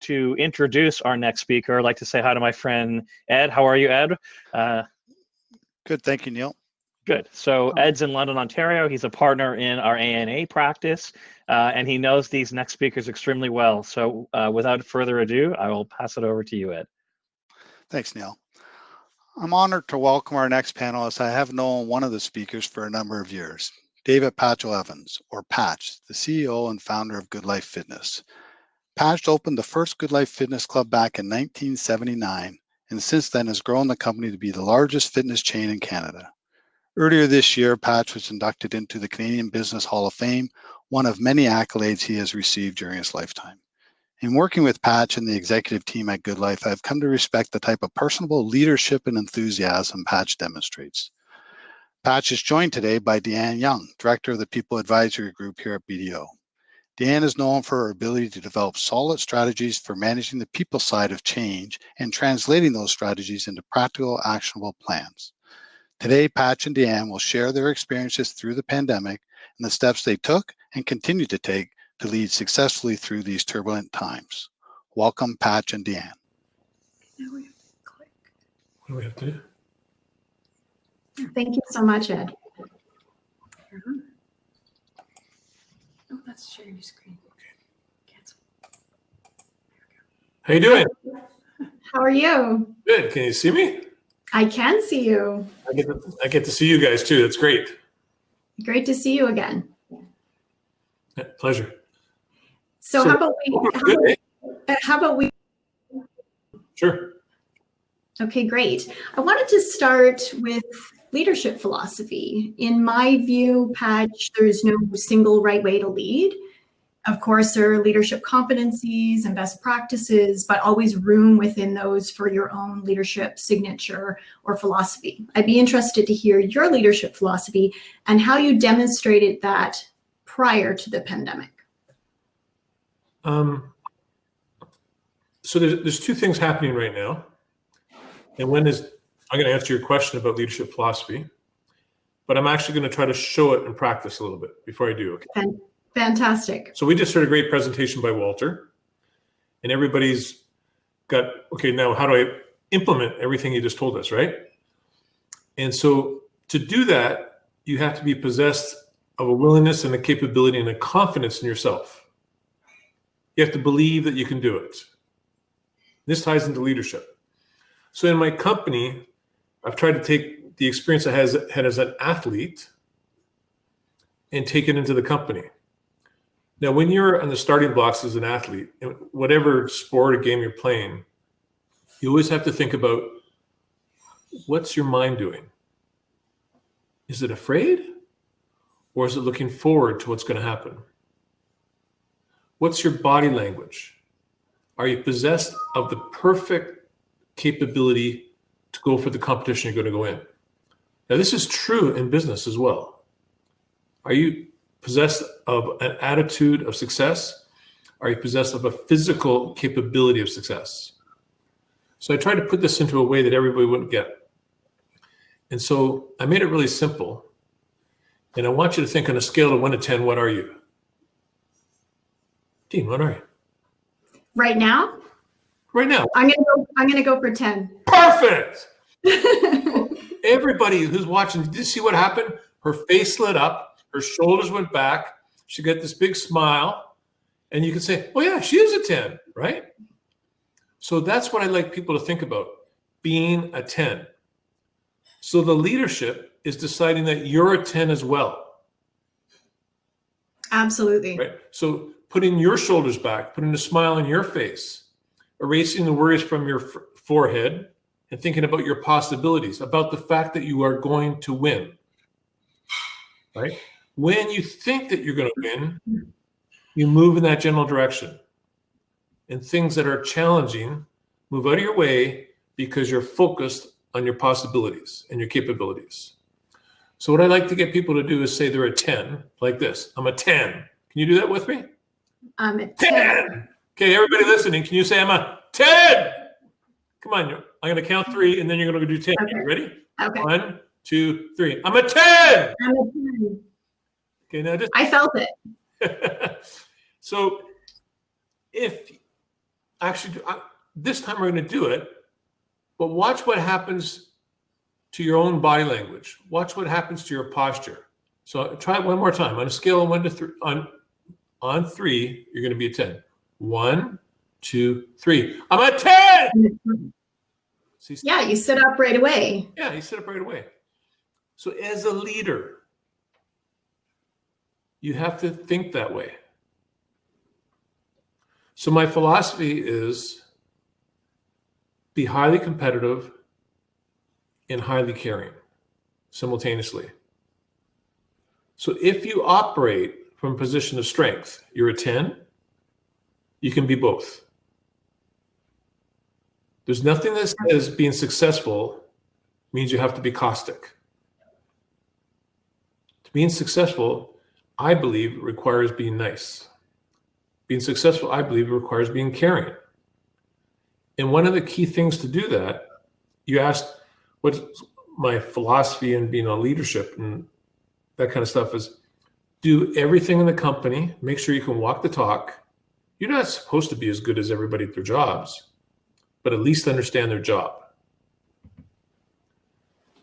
to introduce our next speaker, I'd like to say hi to my friend Ed. How are you, Ed? Good, thank you, Neil. Good. So Ed's in London, Ontario. He's a partner in our ANA practice, and he knows these next speakers extremely well. So without further ado, I will pass it over to you, Ed. Thanks, Neil. I'm honored to welcome our next panelist. I have known one of the speakers for a number of years, David Patchell-Evans, or Patch, the CEO and founder of Goodlife Fitness. Patch opened the first Goodlife Fitness Club back in 1979, and since then has grown the company to be the largest fitness chain in Canada. Earlier this year, Patch was inducted into the Canadian Business Hall of Fame, one of many accolades he has received during his lifetime. In working with Patch and the executive team at Goodlife, I've come to respect the type of personable leadership and enthusiasm Patch demonstrates. Patch is joined today by Deanne Young, Director of the People Advisory Group here at BDO. Deanne is known for her ability to develop solid strategies for managing the people side of change and translating those strategies into practical, actionable plans. Today, Patch and Deanne will share their experiences through the pandemic and the steps they took and continue to take to lead successfully through these turbulent times. Welcome, Patch and Deanne. Now we have to click. What do we have to do? Thank you so much, Ed. Oh, that's sharing your screen. Okay. Cancel. How you doing? How are you? Good. Can you see me? I can see you. I get to see you guys too. That's great. Great to see you again. Yeah, pleasure. So how about we? Sure. Okay, great. I wanted to start with leadership philosophy. In my view, Patch, there's no single right way to lead. Of course, there are leadership competencies and best practices, but always room within those for your own leadership signature or philosophy. I'd be interested to hear your leadership philosophy and how you demonstrated that prior to the pandemic. So there's two things happening right now. And one is, I'm going to answer your question about leadership philosophy, but I'm actually going to try to show it in practice a little bit before I do. Okay. Fantastic. So we just heard a great presentation by Walter, and everybody's got, okay, now how do I implement everything he just told us, right? And so to do that, you have to be possessed of a willingness and a capability and a confidence in yourself. You have to believe that you can do it. This ties into leadership. So in my company, I've tried to take the experience I had as an athlete and take it into the company. Now, when you're on the starting blocks as an athlete, in whatever sport or game you're playing, you always have to think about, what's your mind doing? Is it afraid? Or is it looking forward to what's going to happen? What's your body language? Are you possessed of the perfect capability to go for the competition you're going to go in? Now, this is true in business as well. Are you possessed of an attitude of success? Are you possessed of a physical capability of success? So I tried to put this into a way that everybody wouldn't get. And so I made it really simple. And I want you to think on a scale of 1 to 10, what are you? Dean, what are you? Right now? Right now. I'm gonna go for 10. Perfect. Everybody who's watching, did you see what happened? Her face lit up. Her shoulders went back. She got this big smile. And you can say, oh yeah, she is a 10, right? So that's what I like people to think about, being a 10. So the leadership is deciding that you're a 10 as well. Absolutely. Right? So putting your shoulders back, putting a smile on your face, erasing the worries from your forehead, and thinking about your possibilities, about the fact that you are going to win. Right? When you think that you're going to win, you move in that general direction. And things that are challenging move out of your way because you're focused on your possibilities and your capabilities. So what I like to get people to do is say they're a 10, like this. I'm a 10. Can you do that with me? I'm a 10. Okay, everybody listening, can you say I'm a 10? Come on, I'm going to count 3, and then you're going to do 10. Okay. You ready? Okay. 1, 2, 3. I'm a 10. I'm a 10. Okay, now just. I felt it. So if actually, this time we're going to do it, but watch what happens to your own body language. Watch what happens to your posture. So try it one more time. On a scale of 1 to 3, on 3, you're going to be a 10. 1, 2, 3. I'm a 10! See, yeah, you sit up right away. Yeah, you sit up right away. So as a leader, you have to think that way. So my philosophy is be highly competitive and highly caring simultaneously. So if you operate from a position of strength, you're a 10, you can be both. There's nothing that says being successful means you have to be caustic. Being successful, I believe, requires being nice. Being successful, I believe, requires being caring. And one of the key things to do that, you asked what's my philosophy in being on leadership and that kind of stuff, is do everything in the company, make sure you can walk the talk. You're not supposed to be as good as everybody at their jobs, but at least understand their job.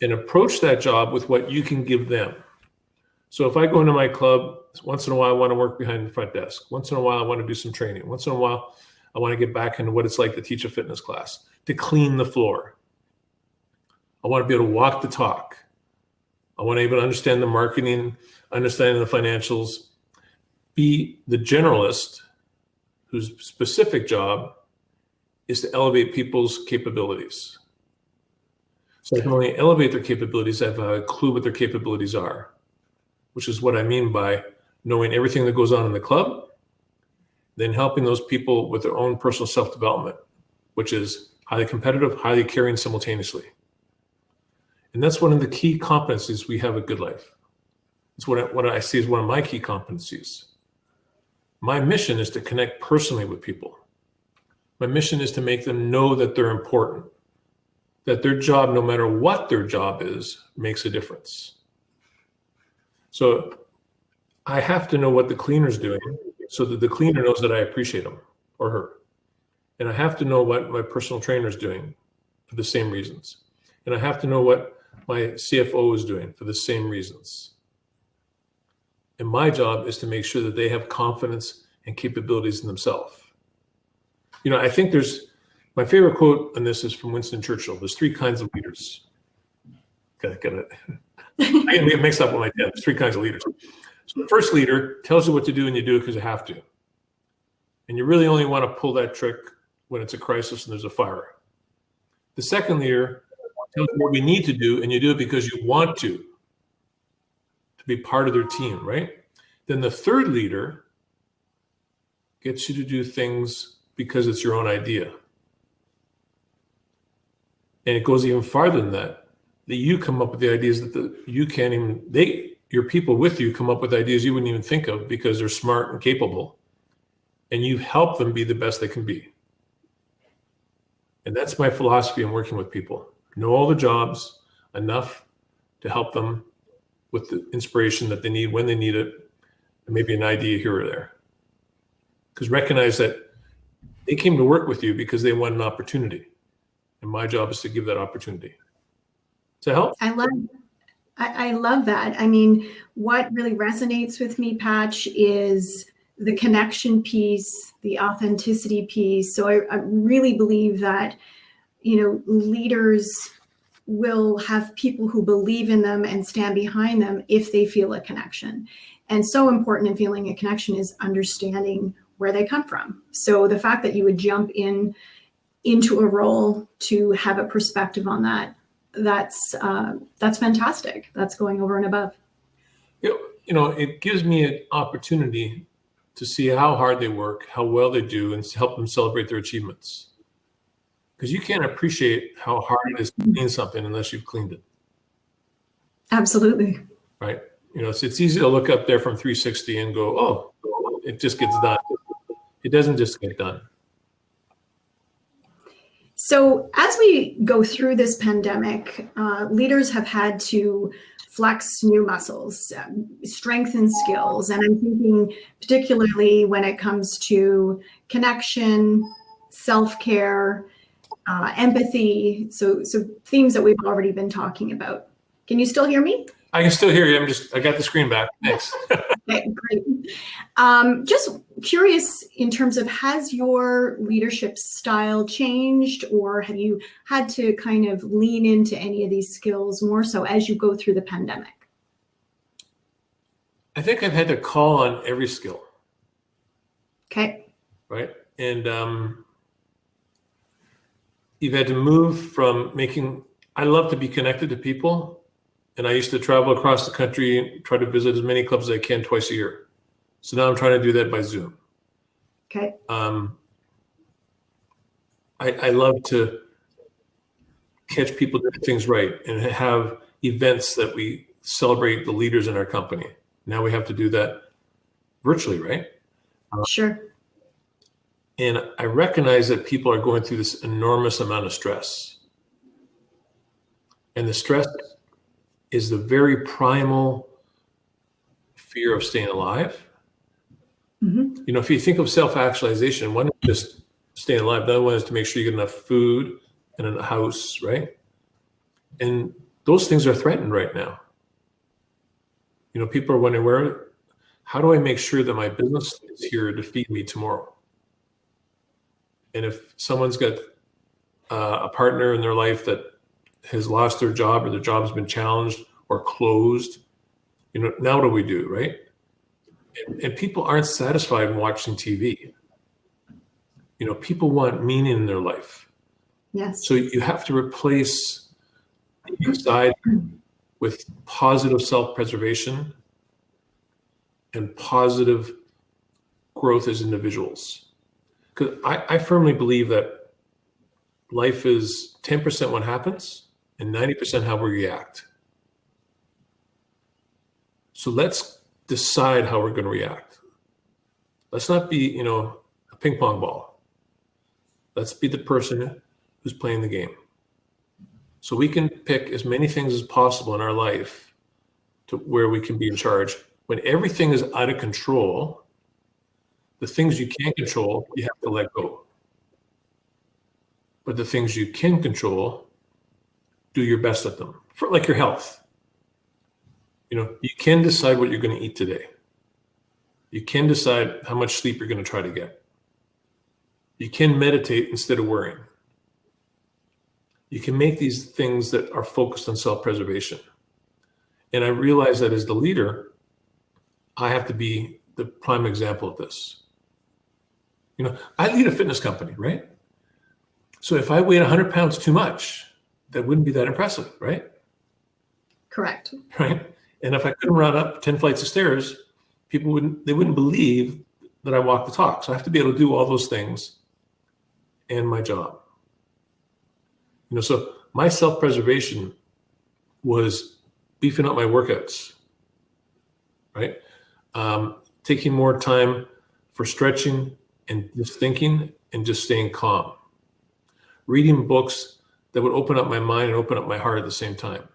And approach that job with what you can give them. So if I go into my club, once in a while I want to work behind the front desk. Once in a while I want to do some training. Once in a while I want to get back into what it's like to teach a fitness class, to clean the floor. I want to be able to walk the talk. I want to be able to understand the marketing, understanding the financials, be the generalist whose specific job is to elevate people's capabilities. So I can only elevate their capabilities if I have a clue what their capabilities are, which is what I mean by knowing everything that goes on in the club, then helping those people with their own personal self-development, which is highly competitive, highly caring simultaneously. And that's one of the key competencies we have at Goodlife. It's what I see as one of my key competencies. My mission is to connect personally with people. My mission is to make them know that they're important, that their job, no matter what their job is, makes a difference. So I have to know what the cleaner's doing so that the cleaner knows that I appreciate him or her. And I have to know what my personal trainer is doing for the same reasons. And I have to know what my CFO is doing for the same reasons. And my job is to make sure that they have confidence and capabilities in themselves. You know, I think my favorite quote on this is from Winston Churchill. There's 3 kinds of leaders. I get mixed up with my dad. There's 3 kinds of leaders. So the first leader tells you what to do and you do it because you have to. And you really only want to pull that trick when it's a crisis and there's a fire. The second leader tells you what we need to do and you do it because you want to be part of their team, right? Then the third leader gets you to do things because it's your own idea. And it goes even farther than that you come up with the ideas that your people with you come up with ideas you wouldn't even think of because they're smart and capable. And you help them be the best they can be. And that's my philosophy in working with people. Know all the jobs enough to help them with the inspiration that they need when they need it, and maybe an idea here or there. Because recognize that they came to work with you because they want an opportunity. And my job is to give that opportunity. Does that help? I love that. I mean, what really resonates with me, Patch, is the connection piece, the authenticity piece. So I really believe that, leaders will have people who believe in them and stand behind them if they feel a connection. And so important in feeling a connection is understanding where they come from. So the fact that you would jump into a role to have a perspective on that's fantastic. That's going over and above. It gives me an opportunity to see how hard they work, how well they do, and to help them celebrate their achievements. Because you can't appreciate how hard it is to clean something unless you've cleaned it. Absolutely. Right? It's easy to look up there from 360 and go, oh, it just gets done. It doesn't just get done. So as we go through this pandemic, leaders have had to flex new muscles, strengthen skills. And I'm thinking particularly when it comes to connection, self-care, empathy. So themes that we've already been talking about. Can you still hear me? I can still hear you. I got the screen back. Thanks. Okay, great. Just curious in terms of, has your leadership style changed, or have you had to kind of lean into any of these skills more so as you go through the pandemic? I think I've had to call on every skill. Okay. Right. And you've had to move from I love to be connected to people. And I used to travel across the country and try to visit as many clubs as I can twice a year. So now I'm trying to do that by Zoom. Okay. I love to catch people doing things right and have events that we celebrate the leaders in our company. Now we have to do that virtually, right? Sure. And I recognize that people are going through this enormous amount of stress. And the stress is the very primal fear of staying alive. Mm-hmm. You know, if you think of self-actualization, one is just staying alive. The other one is to make sure you get enough food and a house, right? And those things are threatened right now. You know, people are wondering, how do I make sure that my business is here to feed me tomorrow? And if someone's got a partner in their life that has lost their job, or their job's been challenged or closed, you know, now what do we do, right? And people aren't satisfied in watching TV. You know, people want meaning in their life. Yes. So you have to replace the anxiety with positive self-preservation and positive growth as individuals. Because I firmly believe that life is 10% what happens and 90% how we react. So let's decide how we're going to react. Let's not be, you know, a ping pong ball. Let's be the person who's playing the game. So we can pick as many things as possible in our life to where we can be in charge. When everything is out of control, the things you can't control, you have to let go. But the things you can control, do your best at them. For like your health. You know, you can decide what you're going to eat today. You can decide how much sleep you're going to try to get. You can meditate instead of worrying. You can make these things that are focused on self-preservation. And I realize that as the leader, I have to be the prime example of this. You know, I lead a fitness company, right? So if I weighed 100 pounds too much, that wouldn't be that impressive, right? Correct. Right. And if I couldn't run up 10 flights of stairs, people wouldn't believe that I walk the talk. So I have to be able to do all those things and my job. You know, so my self-preservation was beefing up my workouts, right? Taking more time for stretching and just thinking and just staying calm. Reading books that would open up my mind and open up my heart at the same time.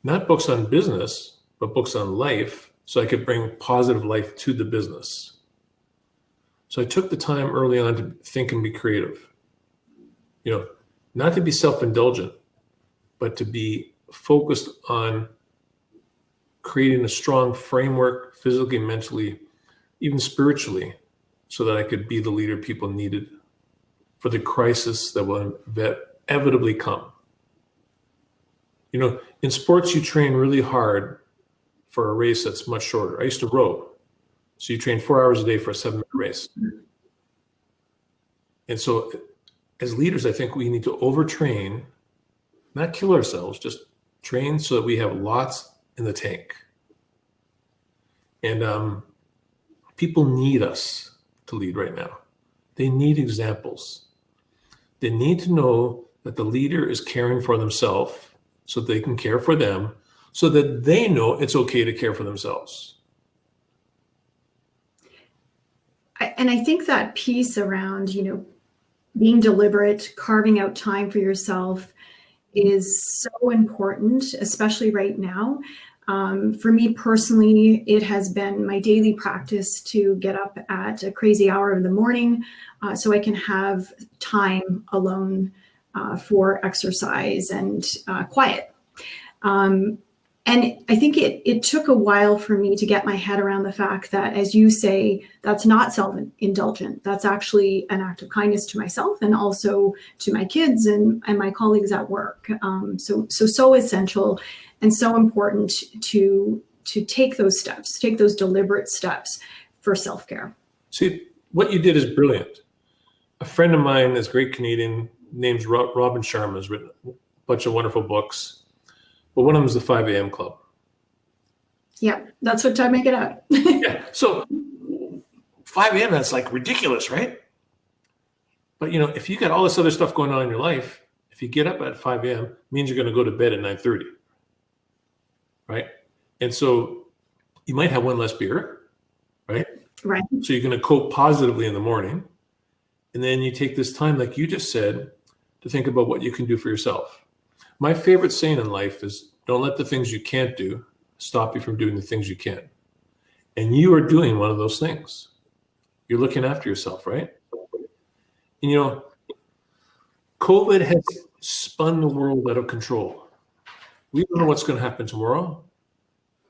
Not books on business, but books on life, so I could bring positive life to the business. So I took the time early on to think and be creative. You know, not to be self-indulgent, but to be focused on creating a strong framework, physically, mentally, even spiritually, so that I could be the leader people needed for the crisis that will inevitably come. You know, in sports, you train really hard for a race that's much shorter. I used to row. So you train 4 hours a day for a 7-minute race. And so as leaders, I think we need to overtrain, not kill ourselves, just train so that we have lots in the tank. And people need us to lead right now. They need examples. They need to know that the leader is caring for themselves so they can care for them, so that they know it's okay to care for themselves. And I think that piece around, you know, being deliberate, carving out time for yourself is so important, especially right now. For me personally, it has been my daily practice to get up at a crazy hour of the morning so I can have time alone for exercise and quiet. And I think it took a while for me to get my head around the fact that, as you say, that's not self-indulgent. That's actually an act of kindness to myself and also to my kids and my colleagues at work. So essential and so important to take those steps, take those deliberate steps for self-care. See, what you did is brilliant. A friend of mine, this great Canadian, named Robin Sharma, has written a bunch of wonderful books. But one of them is the 5 a.m. club. Yeah, that's what time I get up. Yeah, so 5 a.m., that's like ridiculous, right? But if you got all this other stuff going on in your life, if you get up at 5 a.m., it means you're going to go to bed at 9:30, right? And so you might have one less beer, right? Right. So you're going to cope positively in the morning. And then you take this time, like you just said, to think about what you can do for yourself. My favorite saying in life is, don't let the things you can't do stop you from doing the things you can. And you are doing one of those things. You're looking after yourself, right? And COVID has spun the world out of control. We don't know what's going to happen tomorrow.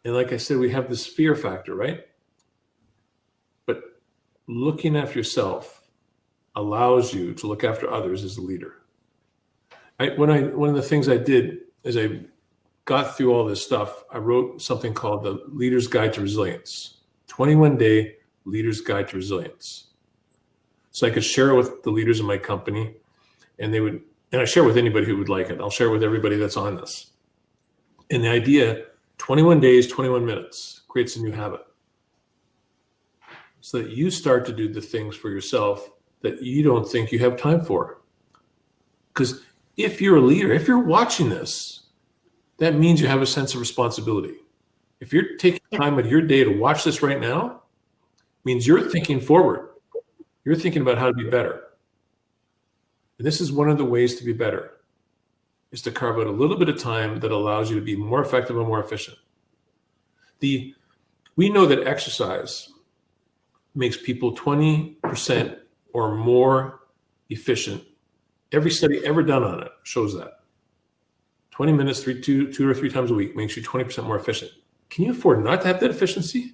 And like I said, we have this fear factor, right? But looking after yourself allows you to look after others as a leader. One of the things I did is I got through all this stuff. I wrote something called the Leader's Guide to Resilience, 21-day Leader's Guide to Resilience. So I could share it with the leaders in my company, and I share it with anybody who would like it. I'll share it with everybody that's on this. And the idea, 21 days, 21 minutes, creates a new habit. So that you start to do the things for yourself that you don't think you have time for. Because if you're a leader, if you're watching this, that means you have a sense of responsibility. If you're taking time out of your day to watch this right now, it means you're thinking forward. You're thinking about how to be better. And this is one of the ways to be better, is to carve out a little bit of time that allows you to be more effective and more efficient. We know that exercise makes people 20% or more efficient. Every study ever done on it shows that. 20 minutes, two or three times a week makes you 20% more efficient. Can you afford not to have that efficiency?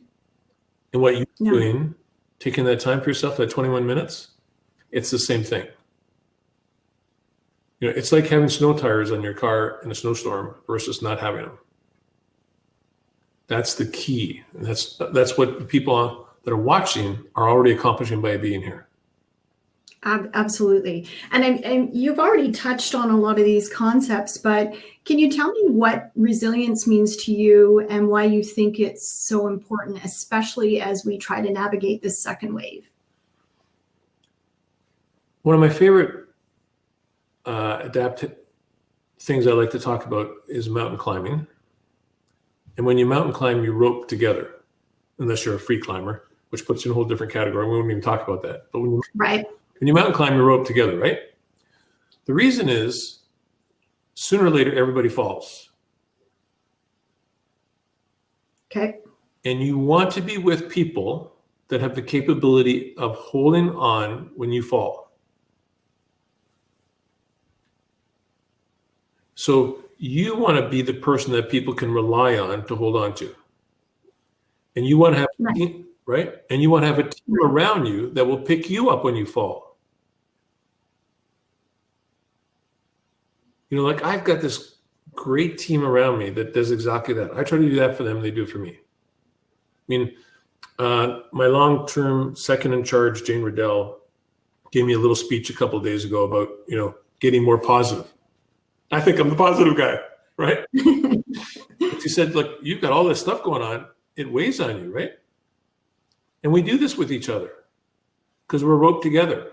And what you're doing, taking that time for yourself, that 21 minutes, it's the same thing. It's like having snow tires on your car in a snowstorm versus not having them. That's the key. And that's what the people that are watching are already accomplishing by being here. Absolutely. And you've already touched on a lot of these concepts, but can you tell me what resilience means to you and why you think it's so important, especially as we try to navigate this second wave? One of my favorite adaptive things I like to talk about is mountain climbing. And when you mountain climb, you rope together, unless you're a free climber, which puts you in a whole different category. We won't even talk about that. But when you mountain climb, you rope together, right? The reason is sooner or later, everybody falls. Okay. And you want to be with people that have the capability of holding on when you fall. So you want to be the person that people can rely on to hold on to. And you want to have right? And you want to have a team around you that will pick you up when you fall. Like I've got this great team around me that does exactly that. I try to do that for them. They do it for me. My long-term second in charge, Jane Riddell, gave me a little speech a couple of days ago about, getting more positive. I think I'm the positive guy, right? She said, look, you've got all this stuff going on. It weighs on you, right? And we do this with each other because we're roped together.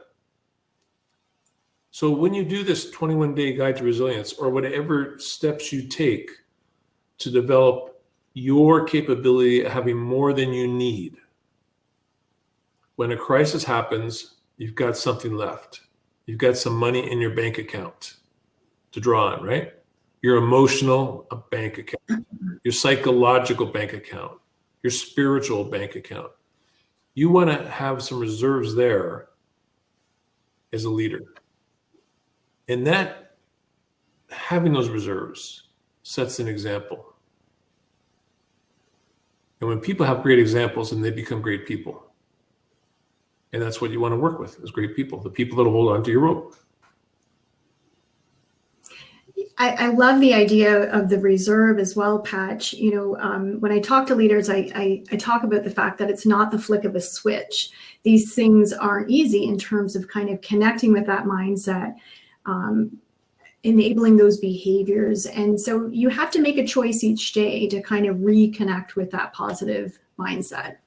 So when you do this 21-day guide to resilience, or whatever steps you take to develop your capability of having more than you need, when a crisis happens, you've got something left. You've got some money in your bank account to draw on, right? your emotional a bank account, your psychological bank account, your spiritual bank account. You want to have some reserves there as a leader. And that, having those reserves sets an example. And when people have great examples, then they become great people. And that's what you want to work with, is great people, the people that will hold on to your rope. I love the idea of the reserve as well, Patch. You know, when I talk to leaders, I talk about the fact that it's not the flick of a switch. These things aren't easy in terms of kind of connecting with that mindset, enabling those behaviors. And so you have to make a choice each day to kind of reconnect with that positive mindset.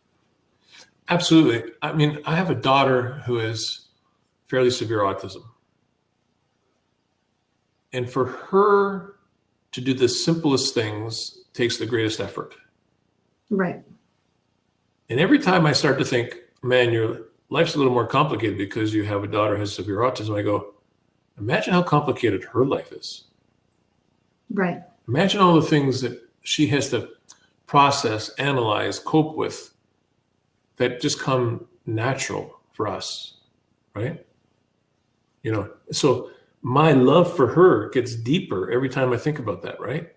Absolutely. I mean, I have a daughter who has fairly severe autism. And for her to do the simplest things takes the greatest effort. Right. And every time I start to think, man, your life's a little more complicated because you have a daughter who has severe autism, I go, imagine how complicated her life is. Right. Imagine all the things that she has to process, analyze, cope with that just come natural for us, right? You know, so my love for her gets deeper every time I think about that, right?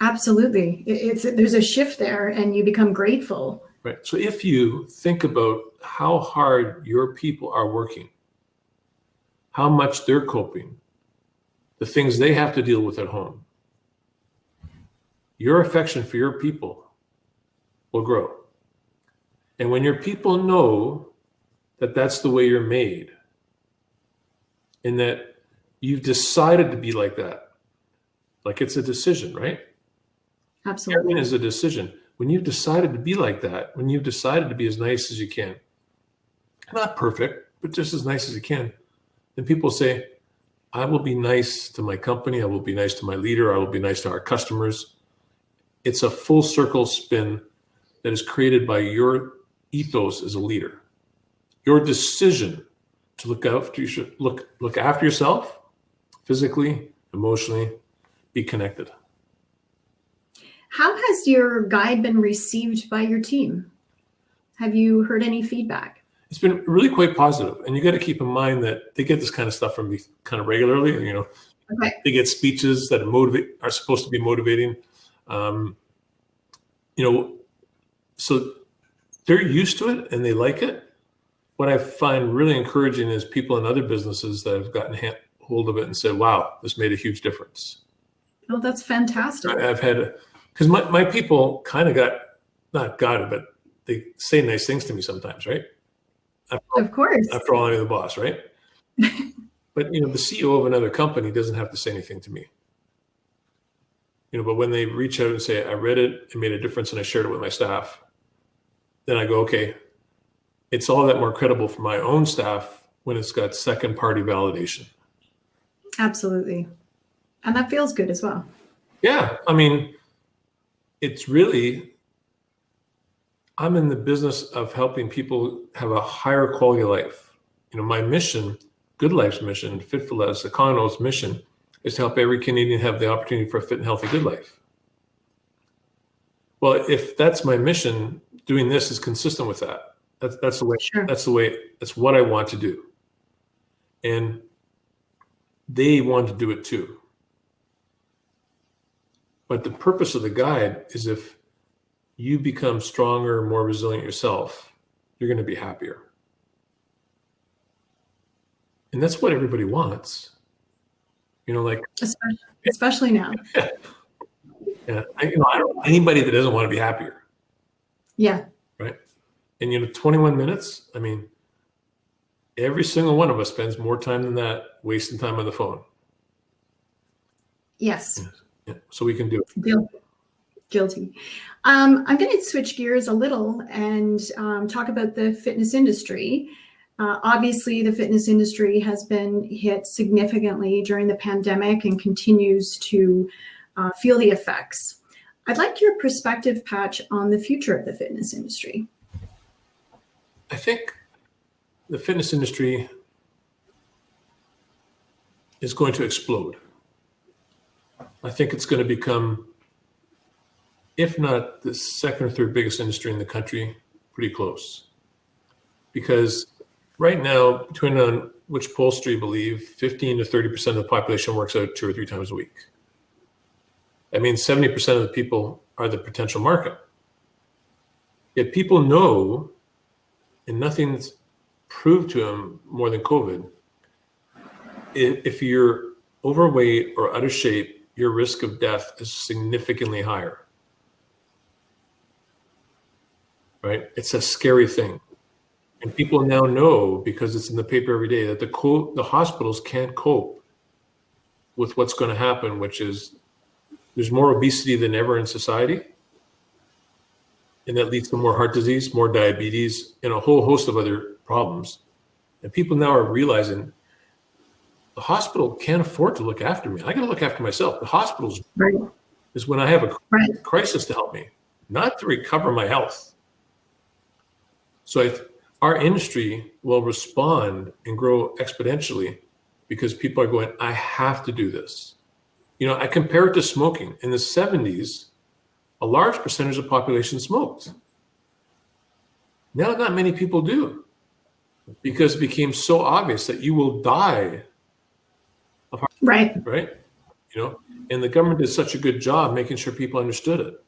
Absolutely. There's a shift there and you become grateful. Right. So if you think about how hard your people are working, how much they're coping, the things they have to deal with at home, your affection for your people will grow. And when your people know that that's the way you're made, and that you've decided to be like that, like it's a decision, right? Absolutely. Everything is a decision. When you've decided to be like that, when you've decided to be as nice as you can, not perfect, but just as nice as you can, then people say, I will be nice to my company. I will be nice to my leader. I will be nice to our customers. It's a full circle spin that is created by your ethos as a leader. Your decision to look after yourself, physically, emotionally, be connected. How has your guide been received by your team? Have you heard any feedback? It's been really quite positive. And you got to keep in mind that they get this kind of stuff from me kind of regularly. You know, Okay. They get speeches that are supposed to be motivating. You know, so they're used to it and they like it. What I find really encouraging is people in other businesses that have gotten hold of it and said, wow, this made a huge difference. Oh, that's fantastic. I've had, because my people kind of not got it, but they say nice things to me sometimes, right? Of course. After all, I'm the boss, right? But, you know, the CEO of another company doesn't have to say anything to me. You know, but when they reach out and say, I read it, it made a difference, and I shared it with my staff, then I go, okay, it's all that more credible for my own staff when it's got second party validation. Absolutely. And that feels good as well. Yeah. I mean, it's really, I'm in the business of helping people have a higher quality of life. You know, my mission, Goodlife's mission, Fit for Less, Econo's mission is to help every Canadian have the opportunity for a fit and healthy good life. Well, if that's my mission, doing this is consistent with that. That's the way. Sure. That's what I want to do, and they want to do it too. But the purpose of the guide is if you become stronger, more resilient yourself, you're going to be happier, and that's what everybody wants. You know, like especially now. Yeah, I don't know anybody that doesn't want to be happier. Yeah. Right. And, you know, 21 minutes, I mean, every single one of us spends more time than that wasting time on the phone. Yes. Yeah. So we can do it. Guilty. I'm going to switch gears a little and talk about the fitness industry. Obviously, the fitness industry has been hit significantly during the pandemic and continues to feel the effects. I'd like your perspective, Patch, on the future of the fitness industry. I think the fitness industry is going to explode. I think it's going to become, if not the second or third biggest industry in the country, pretty close. Because right now, depending on which pollster you believe, 15 to 30% of the population works out 2 or 3 times a week. That means 70% of the people are the potential market. Yet people know, and nothing's proved to them more than COVID, if you're overweight or out of shape, your risk of death is significantly higher. Right? It's a scary thing. And people now know, because it's in the paper every day, that the hospitals can't cope with what's going to happen, which is there's more obesity than ever in society. And that leads to more heart disease, more diabetes, and a whole host of other problems. And people now are realizing the hospital can't afford to look after me. I got to look after myself. The hospitals is when I have a crisis to help me, not to recover my health. So our industry will respond and grow exponentially because people are going, I have to do this. I compare it to smoking. In the 70s, a large percentage of the population smoked. Now, not many people do, because it became so obvious that you will die of heart disease, right? And the government did such a good job making sure people understood it.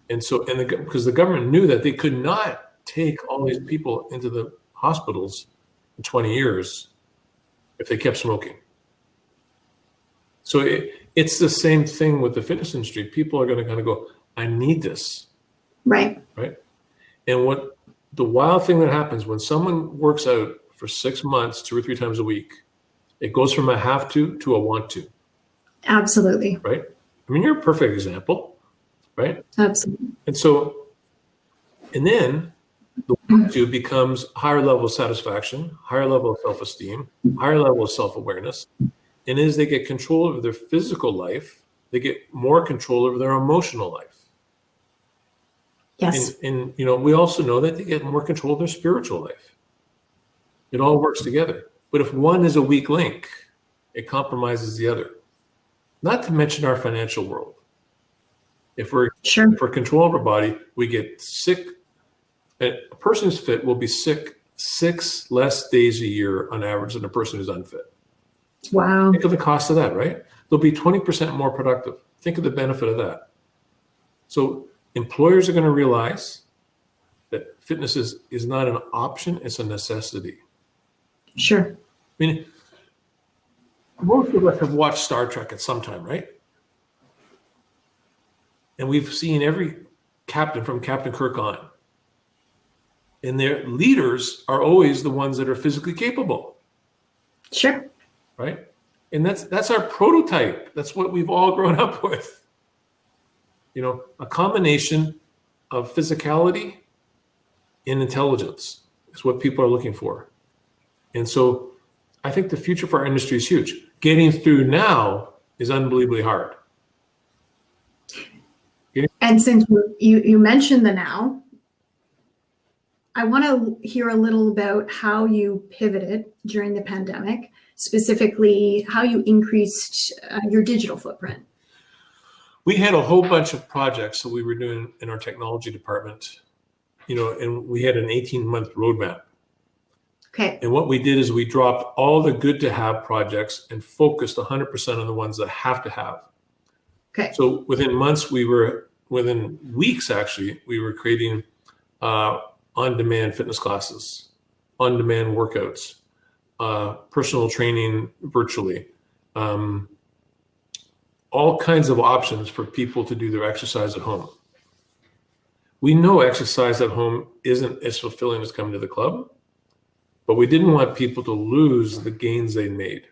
And so, because the government knew that they could not take all these people into the hospitals in 20 years if they kept smoking. So it's the same thing with the fitness industry. People are going to kind of go, I need this. Right. And what the wild thing that happens when someone works out for 6 months, 2 or 3 times a week, it goes from a have to a want to. Absolutely. Right. I mean, you're a perfect example, right? Absolutely. And then the want to becomes higher level of satisfaction, higher level of self-esteem, higher level of self-awareness. And as they get control over their physical life, they get more control over their emotional life. Yes. And we also know that they get more control of their spiritual life. It all works together. But if one is a weak link, it compromises the other. Not to mention our financial world. If we're control of our body, we get sick. A person who's fit will be sick 6 less days a year on average than a person who's unfit. Wow. Think of the cost of that, right? They'll be 20% more productive. Think of the benefit of that. So employers are going to realize that fitness is not an option, it's a necessity. Sure. I mean, most of us have watched Star Trek at some time, right? And we've seen every captain from Captain Kirk on. And their leaders are always the ones that are physically capable. Sure. Right? And that's our prototype. That's what we've all grown up with. A combination of physicality and intelligence is what people are looking for. And so I think the future for our industry is huge. Getting through now is unbelievably hard. And since you mentioned the now, I want to hear a little about how you pivoted during the pandemic, specifically how you increased your digital footprint. We had a whole bunch of projects that we were doing in our technology department, and we had an 18-month roadmap. Okay. And what we did is we dropped all the good to have projects and focused 100% on the ones that have to have. Okay. So within weeks, actually, we were creating on-demand fitness classes, on-demand workouts, personal training virtually, all kinds of options for people to do their exercise at home. We know exercise at home isn't as fulfilling as coming to the club, but we didn't want people to lose the gains they made.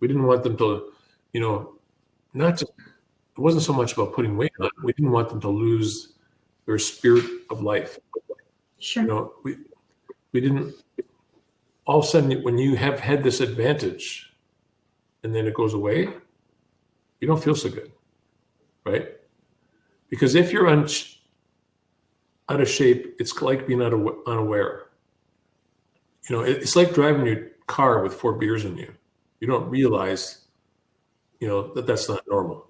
We didn't want them to, not just, it wasn't so much about putting weight on, we didn't want them to lose their spirit of life. Sure. We didn't, all of a sudden, when you have had this advantage and then it goes away, you don't feel so good, right? Because if you're out of shape, it's like being unaware. It's like driving your car with 4 beers in you. You don't realize, that's not normal.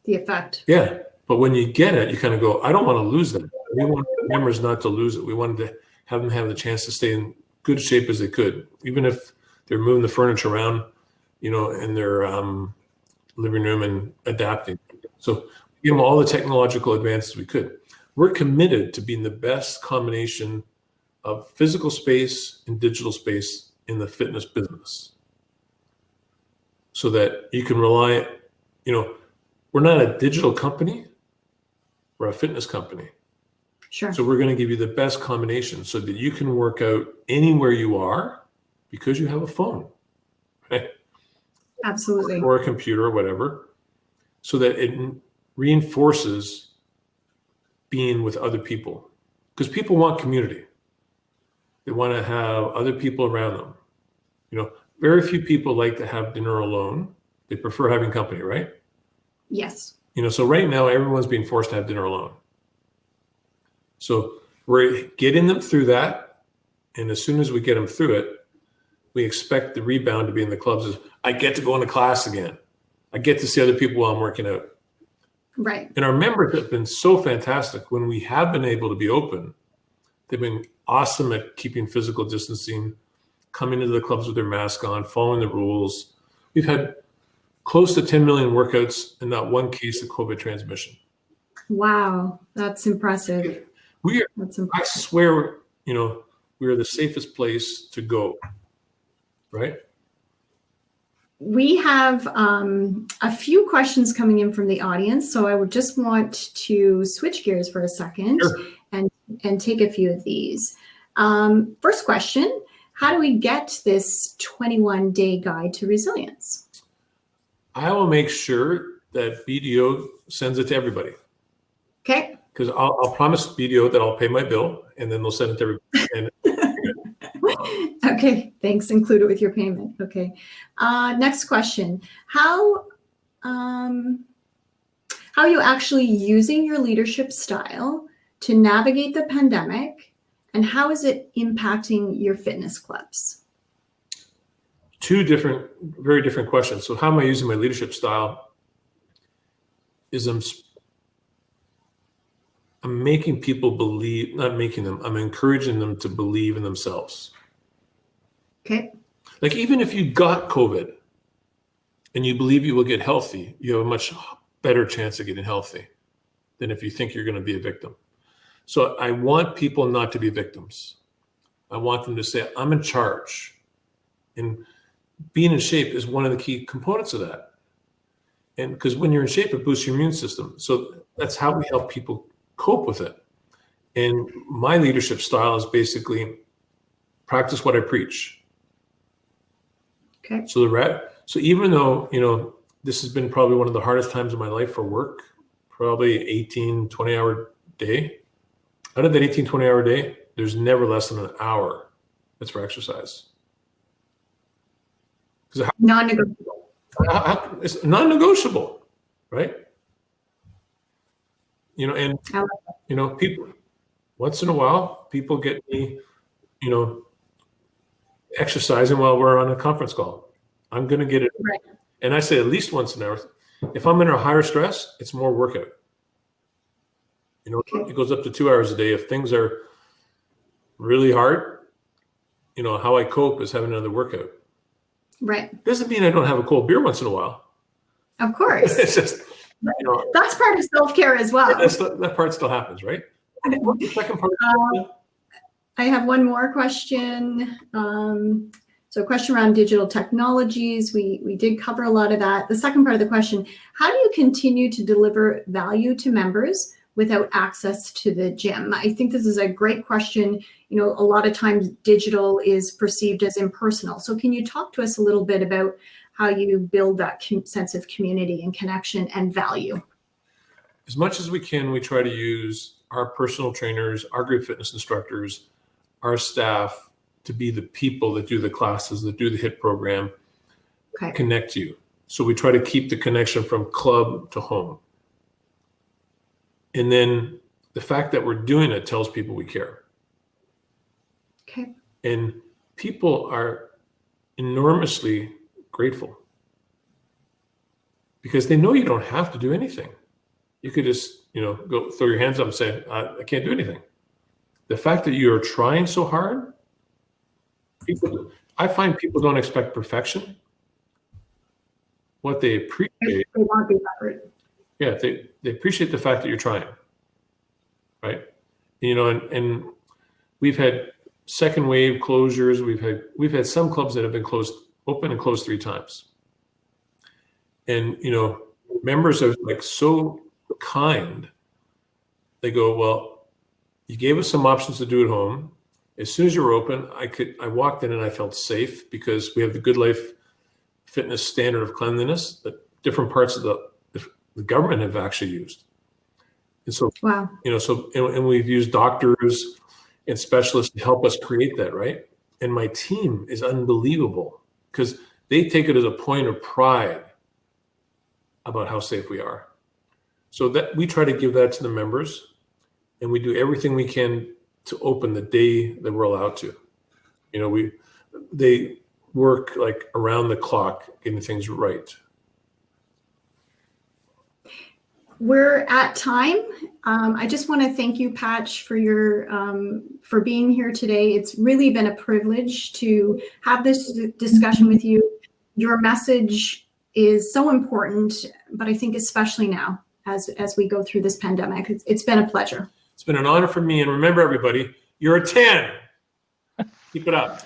The effect. Yeah. But when you get it, you kind of go, I don't want to lose that. We want members not to lose it. We wanted to have them have the chance to stay in good shape as they could, even if they're moving the furniture around, in their living room and adapting. So give them all the technological advances we could. We're committed to being the best combination of physical space and digital space in the fitness business, so that you can rely, we're not a digital company, we're a fitness company. Sure. So we're going to give you the best combination so that you can work out anywhere you are because you have a phone, right? Absolutely. Or a computer or whatever, so that it reinforces being with other people, because people want community. They want to have other people around them. Very few people like to have dinner alone. They prefer having company, right? Yes. So right now everyone's being forced to have dinner alone. So we're getting them through that. And as soon as we get them through it, we expect the rebound to be in the clubs. Is I get to go into class again. I get to see other people while I'm working out. Right. And our members have been so fantastic. When we have been able to be open, they've been awesome at keeping physical distancing, coming into the clubs with their mask on, following the rules. We've had close to 10 million workouts and not one case of COVID transmission. Wow. That's impressive. I swear, we are the safest place to go, right? We have a few questions coming in from the audience, so I would just want to switch gears for a second. Sure. and take a few of these. First question, how do we get this 21-day guide to resilience? I will make sure that BDO sends it to everybody. Okay. Because I'll promise BDO that I'll pay my bill, and then they'll send it to everybody. Okay, thanks. Include it with your payment. Okay. Next question. How are you actually using your leadership style to navigate the pandemic, and how is it impacting your fitness clubs? Two very different questions. So how am I using my leadership style? I'm making people believe, not making them, I'm encouraging them to believe in themselves. Okay. Like, even if you got COVID and you believe you will get healthy, you have a much better chance of getting healthy than if you think you're going to be a victim. So I want people not to be victims. I want them to say, I'm in charge. And being in shape is one of the key components of that. And because when you're in shape, it boosts your immune system. So that's how we help people cope with it. And my leadership style is basically practice what I preach. Okay. So even though, this has been probably one of the hardest times of my life for work, probably 18, 20-hour day. Out of that 18, 20-hour day, there's never less than an hour that's for exercise. Non-negotiable. It's non-negotiable, right? People, once in a while, people get me, exercising while we're on a conference call. I'm going to get it. Right. And I say at least once an hour. If I'm under higher stress, it's more workout. Okay. It goes up to 2 hours a day. If things are really hard, how I cope is having another workout. Right. Doesn't mean I don't have a cold beer once in a while. Of course. It's just, that's part of self-care as well. that part still happens, right? What's the second part? I have one more question. So a question around digital technologies. We did cover a lot of that. The second part of the question, how do you continue to deliver value to members without access to the gym? I think this is a great question. A lot of times digital is perceived as impersonal. So can you talk to us a little bit about how you build that sense of community and connection and value? As much as we can, we try to use our personal trainers, our group fitness instructors, our staff to be the people that do the classes, that do the HIIT program, okay. Connect you. So we try to keep the connection from club to home. And then the fact that we're doing it tells people we care. Okay. And people are enormously grateful. because they know you don't have to do anything. You could just, go throw your hands up and say, I can't do anything. The fact that you are trying so hard, I find people don't expect perfection. What they appreciate, They want the effort. yeah, they appreciate the fact that you're trying, right? And we've had second wave closures. We've had some clubs that have been open and closed 3 times. And members are like so kind. They go, well, you gave us some options to do at home. As soon as you were open, I walked in and I felt safe because we have the Goodlife fitness standard of cleanliness that different parts of the government have actually used. And so, Wow. And we've used doctors and specialists to help us create that, right? And my team is unbelievable because they take it as a point of pride about how safe we are. So that we try to give that to the members, and we do everything we can to open the day that we're allowed to. They work like around the clock getting things right. We're at time. I just want to thank you, Patch, for being here today. It's really been a privilege to have this discussion with you. Your message is so important, but I think especially now as we go through this pandemic, it's been a pleasure. It's been an honor for me. And remember, everybody, you're a 10. Keep it up.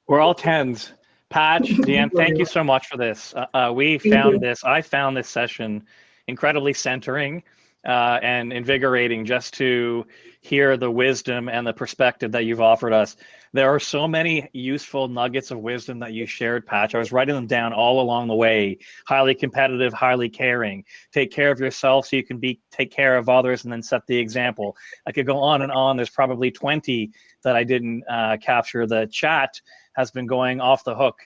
We're all 10s. Patch, Deanne, thank you so much for this. I found this session incredibly centering and invigorating just to hear the wisdom and the perspective that you've offered us. There are so many useful nuggets of wisdom that you shared, Patch. I was writing them down all along the way. Highly competitive, highly caring. Take care of yourself so you can take care of others and then set the example. I could go on and on. There's probably 20 that I didn't capture. The chat has been going off the hook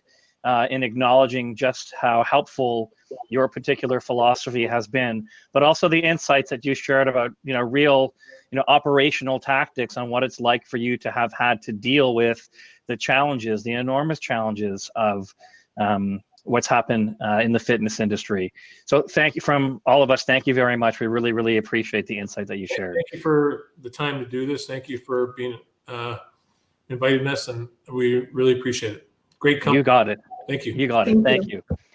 in acknowledging just how helpful your particular philosophy has been, but also the insights that you shared about, real, operational tactics on what it's like for you to have had to deal with the challenges, the enormous challenges of what's happened in the fitness industry. So thank you from all of us. Thank you very much. We really, really appreciate the insight that you shared. Thank you for the time to do this. Thank you for being inviting us, and we really appreciate it. Great company. You got it. Thank you. You got it. Thank you.